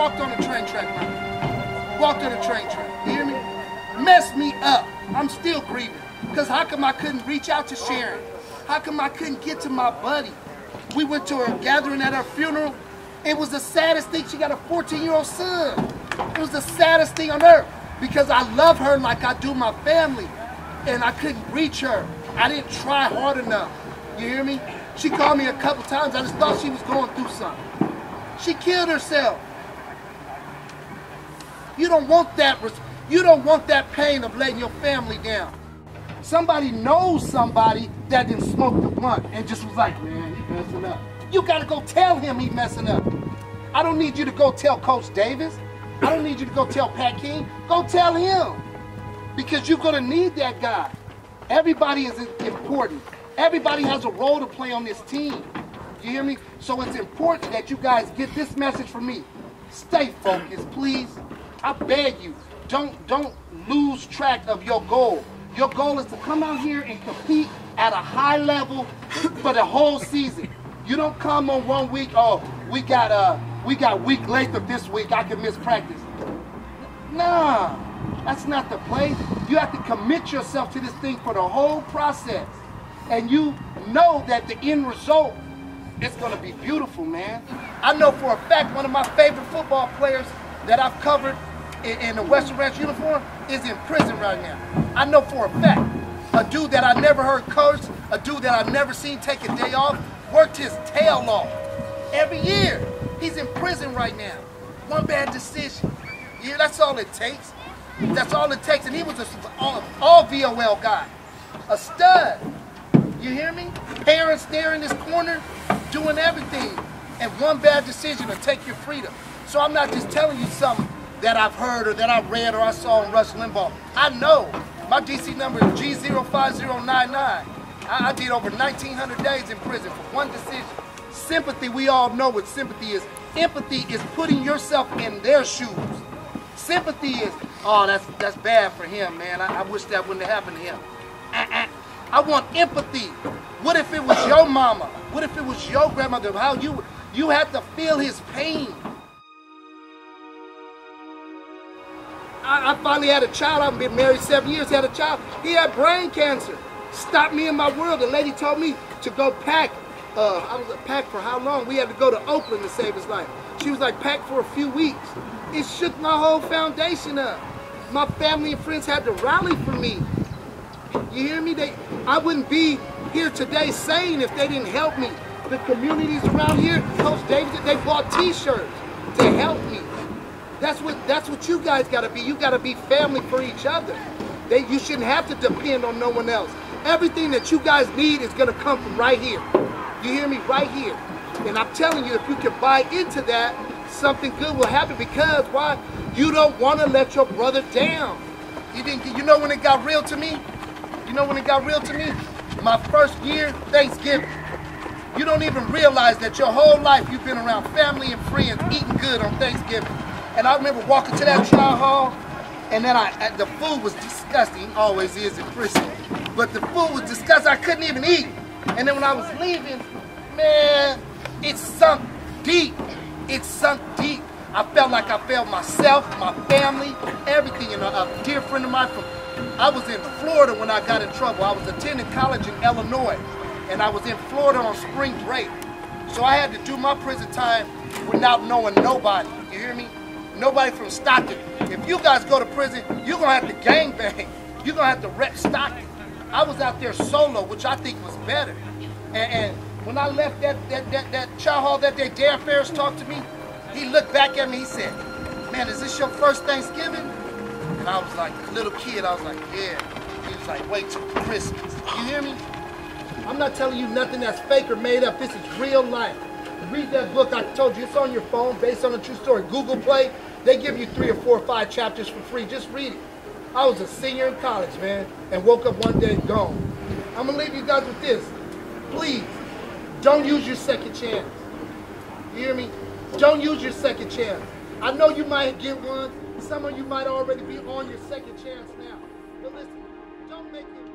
walked on the train track, man. Walked on the train track. You hear me? Messed me up. I'm still grieving. Because how come I couldn't reach out to Sharon? How come I couldn't get to my buddy? We went to her gathering at her funeral. It was the saddest thing. She got a 14-year-old son. It was the saddest thing on earth because I love her like I do my family. And I couldn't reach her. I didn't try hard enough. You hear me? She called me a couple times. I just thought she was going through something. She killed herself. You don't want that. You don't want that pain of letting your family down. Somebody knows somebody that didn't smoke the blunt and just was like, man, he messing up. You gotta go tell him he messing up. I don't need you to go tell Coach Davis. I don't need you to go tell Pat King. Go tell him. Because you're gonna need that guy. Everybody is important. Everybody has a role to play on this team. You hear me? So it's important that you guys get this message from me. Stay focused, please. I beg you, don't lose track of your goal. Your goal is to come out here and compete at a high level for the whole season. You don't come on 1 week, oh, we got week length of this week, I can miss practice. Nah, that's not the play. You have to commit yourself to this thing for the whole process. And you know that the end result is gonna be beautiful, man. I know for a fact one of my favorite football players that I've covered in the Weston Ranch uniform is in prison right now. I know for a fact. A dude that I never heard curse, a dude that I've never seen take a day off, worked his tail off every year. He's in prison right now. One bad decision. Yeah, that's all it takes. That's all it takes. And he was an all VOL guy. A stud. You hear me? Parents there in this corner doing everything. And one bad decision will take your freedom. So I'm not just telling you something that I've heard or that I read or I saw on Rush Limbaugh. I know. My DC number is G05099. I did over 1,900 days in prison for one decision. Sympathy, we all know what sympathy is. Empathy is putting yourself in their shoes. Sympathy is, oh, that's bad for him, man. I wish that wouldn't have happened to him. I want empathy. What if it was your mama? What if it was your grandmother? How you had to feel his pain. I finally had a child. I've been married 7 years, had a child. He had brain cancer. Stopped me in my world. The lady told me to go pack. I was like, pack for how long? We had to go to Oakland to save his life. She was like, pack for a few weeks. It shook my whole foundation up. My family and friends had to rally for me. You hear me? I wouldn't be here today sane if they didn't help me. The communities around here, Coach Davis, they bought t-shirts to help me. That's what you guys gotta be. You gotta be family for each other. You shouldn't have to depend on no one else. Everything that you guys need is gonna come from right here. You hear me? Right here. And I'm telling you, if you can buy into that, something good will happen because why? You don't wanna let your brother down. You know when it got real to me? You know when it got real to me? My first year, Thanksgiving. You don't even realize that your whole life you've been around family and friends eating good on Thanksgiving. And I remember walking to that chow hall, and then the food was disgusting. It always is in prison. But the food was disgusting. I couldn't even eat. And then when I was leaving, man, it sunk deep. It sunk deep. I felt like I failed myself, my family, everything. And a dear friend of mine I was in Florida when I got in trouble. I was attending college in Illinois, and I was in Florida on spring break. So I had to do my prison time without knowing nobody. You hear me? Nobody from Stockton. If you guys go to prison, you're going to have to gangbang. You're going to have to rep Stockton. I was out there solo, which I think was better. And when I left that chow hall that day, Dan Ferris talked to me. He looked back at me, he said, man, is this your first Thanksgiving? And I was like, a little kid, I was like, yeah. He was like, wait till Christmas. You hear me? I'm not telling you nothing that's fake or made up. This is real life. Read that book I told you. It's on your phone based on a true story. Google Play. They give you 3 or 4 or 5 chapters for free. Just read it. I was a senior in college, man, and woke up one day gone. I'm going to leave you guys with this. Please, don't use your second chance. You hear me? Don't use your second chance. I know you might get one. Some of you might already be on your second chance now. But listen, don't make it